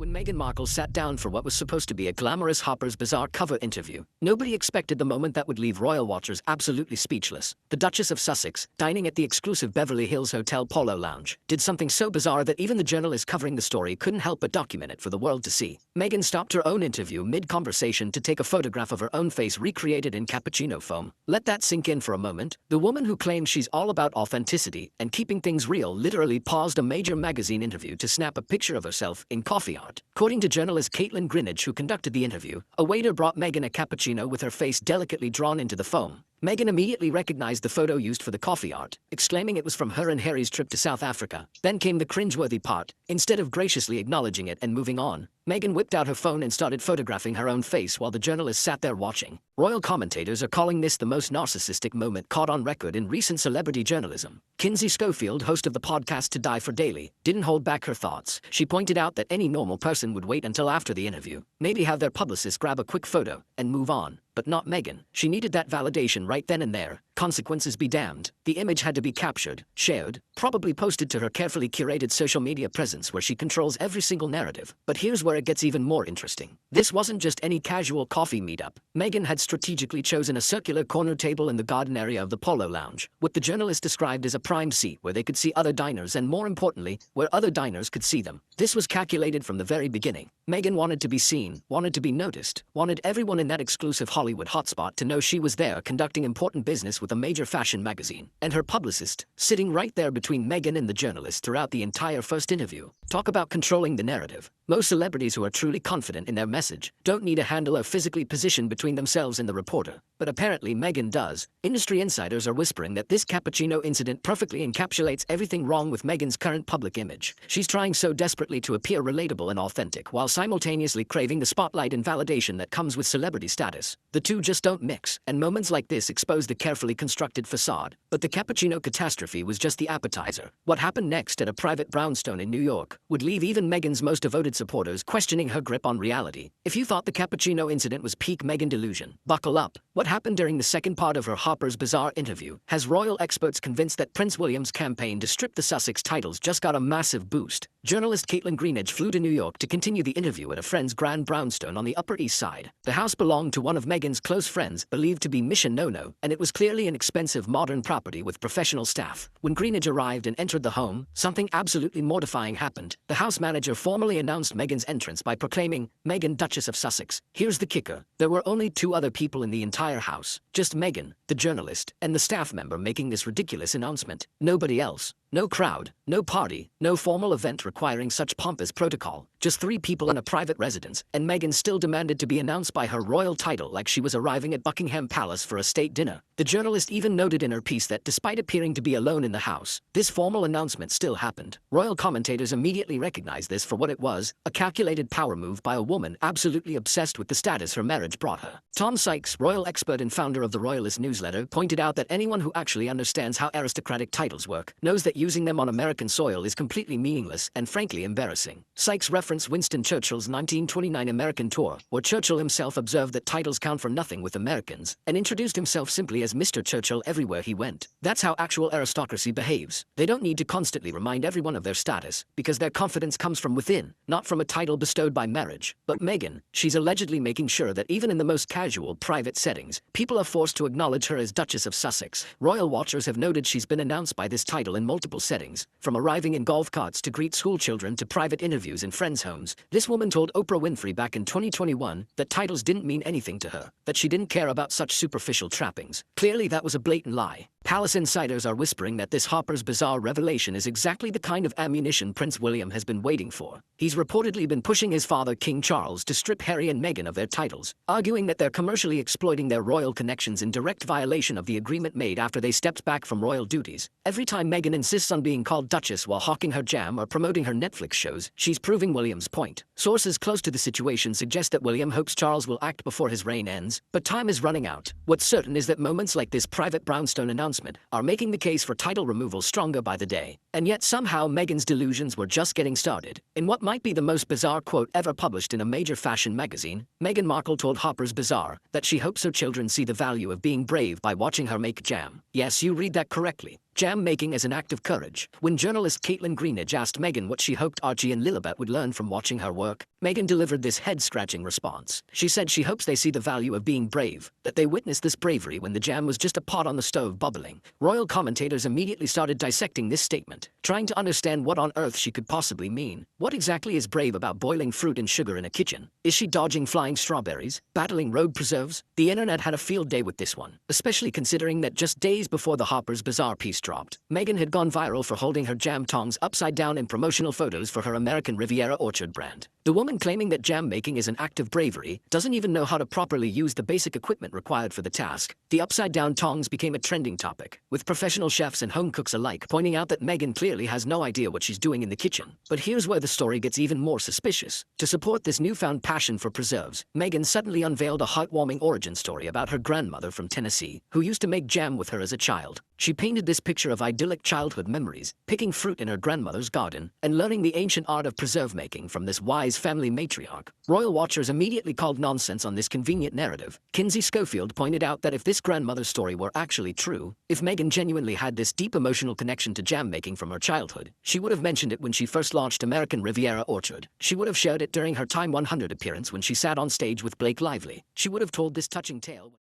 When Meghan Markle sat down for what was supposed to be a glamorous Harper's Bazaar cover interview, nobody expected the moment that would leave royal watchers absolutely speechless. The Duchess of Sussex, dining at the exclusive Beverly Hills Hotel Polo Lounge, did something so bizarre that even the journalist covering the story couldn't help but document it for the world to see. Meghan stopped her own interview mid-conversation to take a photograph of her own face recreated in cappuccino foam. Let that sink in for a moment. The woman who claims she's all about authenticity and keeping things real literally paused a major magazine interview to snap a picture of herself in coffee art. According to journalist Caitlin Greenidge, who conducted the interview, a waiter brought Meghan a cappuccino with her face delicately drawn into the foam. Meghan immediately recognized the photo used for the coffee art, exclaiming it was from her and Harry's trip to South Africa. Then came the cringeworthy part. Instead of graciously acknowledging it and moving on, Meghan whipped out her phone and started photographing her own face while the journalist sat there watching. Royal commentators are calling this the most narcissistic moment caught on record in recent celebrity journalism. Kinsey Schofield, host of the podcast To Die for Daily, didn't hold back her thoughts. She pointed out that any normal person would wait until after the interview, maybe have their publicist grab a quick photo, and move on. But not Meghan. She needed that validation right then and there. Consequences be damned. The image had to be captured, shared, probably posted to her carefully curated social media presence where she controls every single narrative. But here's where it gets even more interesting. This wasn't just any casual coffee meetup. Meghan had strategically chosen a circular corner table in the garden area of the Polo Lounge, what the journalist described as a prime seat where they could see other diners and, more importantly, where other diners could see them. This was calculated from the very beginning. Meghan wanted to be seen, wanted to be noticed, wanted everyone in that exclusive Hollywood hotspot to know she was there conducting important business with a major fashion magazine. And her publicist, sitting right there between Meghan and the journalist throughout the entire first interview. Talk about controlling the narrative. Most celebrities who are truly confident in their message don't need a handle or physically position between themselves and the reporter. But apparently Meghan does. Industry insiders are whispering that this cappuccino incident perfectly encapsulates everything wrong with Meghan's current public image. She's trying so desperately to appear relatable and authentic while simultaneously craving the spotlight and validation that comes with celebrity status. The two just don't mix, and moments like this expose the carefully constructed facade. But the cappuccino catastrophe was just the appetizer. What happened next at a private brownstone in New York would leave even Meghan's most devoted supporters questioning her grip on reality. If you thought the cappuccino incident was peak Meghan delusion, buckle up. What happened during the second part of her Harper's Bazaar interview has royal experts convinced that Prince William's campaign to strip the Sussex titles just got a massive boost. Journalist Caitlin Greenidge flew to New York to continue the interview at a friend's grand brownstone on the Upper East Side. The house belonged to one of Meghan's close friends, believed to be Mission No-No, and it was clearly an expensive modern property with professional staff. When Greenidge arrived and entered the home, something absolutely mortifying happened. The house manager formally announced Meghan's entrance by proclaiming, "Meghan, Duchess of Sussex." Here's the kicker. There were only two other people in the entire house. Just Meghan, the journalist, and the staff member making this ridiculous announcement. Nobody else. No crowd, no party, no formal event requiring such pompous protocol. Just three people in a private residence, and Meghan still demanded to be announced by her royal title like she was arriving at Buckingham Palace for a state dinner. The journalist even noted in her piece that despite appearing to be alone in the house, this formal announcement still happened. Royal commentators immediately recognized this for what it was, a calculated power move by a woman absolutely obsessed with the status her marriage brought her. Tom Sykes, royal expert and founder of the Royalist newsletter, pointed out that anyone who actually understands how aristocratic titles work knows that using them on American soil is completely meaningless and frankly embarrassing. Sykes referenced Winston Churchill's 1929 American tour, where Churchill himself observed that titles count for nothing with Americans, and introduced himself simply as Mr. Churchill everywhere he went. That's how actual aristocracy behaves. They don't need to constantly remind everyone of their status, because their confidence comes from within, not from a title bestowed by marriage. But Meghan, she's allegedly making sure that even in the most casual, private settings, people are forced to acknowledge her as Duchess of Sussex. Royal watchers have noted she's been announced by this title in multiple settings, from arriving in golf carts to greet schoolchildren to private interviews in friends' homes. This woman told Oprah Winfrey back in 2021 that titles didn't mean anything to her, that she didn't care about such superficial trappings. Clearly that was a blatant lie. Palace insiders are whispering that this Harper's Bazaar revelation is exactly the kind of ammunition Prince William has been waiting for. He's reportedly been pushing his father, King Charles, to strip Harry and Meghan of their titles, arguing that they're commercially exploiting their royal connections in direct violation of the agreement made after they stepped back from royal duties. Every time Meghan insists on being called Duchess while hawking her jam or promoting her Netflix shows, she's proving William's point. Sources close to the situation suggest that William hopes Charles will act before his reign ends, but time is running out. What's certain is that moments like this private brownstone announcement are making the case for title removal stronger by the day. And yet somehow Meghan's delusions were just getting started. In what might be the most bizarre quote ever published in a major fashion magazine, Meghan Markle told Harper's Bazaar that she hopes her children see the value of being brave by watching her make jam. Yes, you read that correctly. Jam making as an act of courage. When journalist Caitlin Greenidge asked Meghan what she hoped Archie and Lilibet would learn from watching her work, Meghan delivered this head-scratching response. She said she hopes they see the value of being brave, that they witnessed this bravery when the jam was just a pot on the stove bubbling. Royal commentators immediately started dissecting this statement, trying to understand what on earth she could possibly mean. What exactly is brave about boiling fruit and sugar in a kitchen? Is she dodging flying strawberries, battling road preserves? The internet had a field day with this one, especially considering that just days before the Harper's Bazaar piece dropped, Meghan had gone viral for holding her jam tongs upside down in promotional photos for her American Riviera Orchard brand. The woman claiming that jam making is an act of bravery doesn't even know how to properly use the basic equipment required for the task. The upside-down tongs became a trending topic, with professional chefs and home cooks alike pointing out that Meghan clearly has no idea what she's doing in the kitchen. But here's where the story gets even more suspicious. To support this newfound passion for preserves, Meghan suddenly unveiled a heartwarming origin story about her grandmother from Tennessee, who used to make jam with her as a child. She painted this picture of idyllic childhood memories, picking fruit in her grandmother's garden, and learning the ancient art of preserve making from this wise family matriarch. Royal watchers immediately called nonsense on this convenient narrative. Kinsey Schofield pointed out that if this grandmother's story were actually true, if Meghan genuinely had this deep emotional connection to jam making from her childhood, she would have mentioned it when she first launched American Riviera Orchard. She would have shared it during her Time 100 appearance when she sat on stage with Blake Lively. She would have told this touching tale.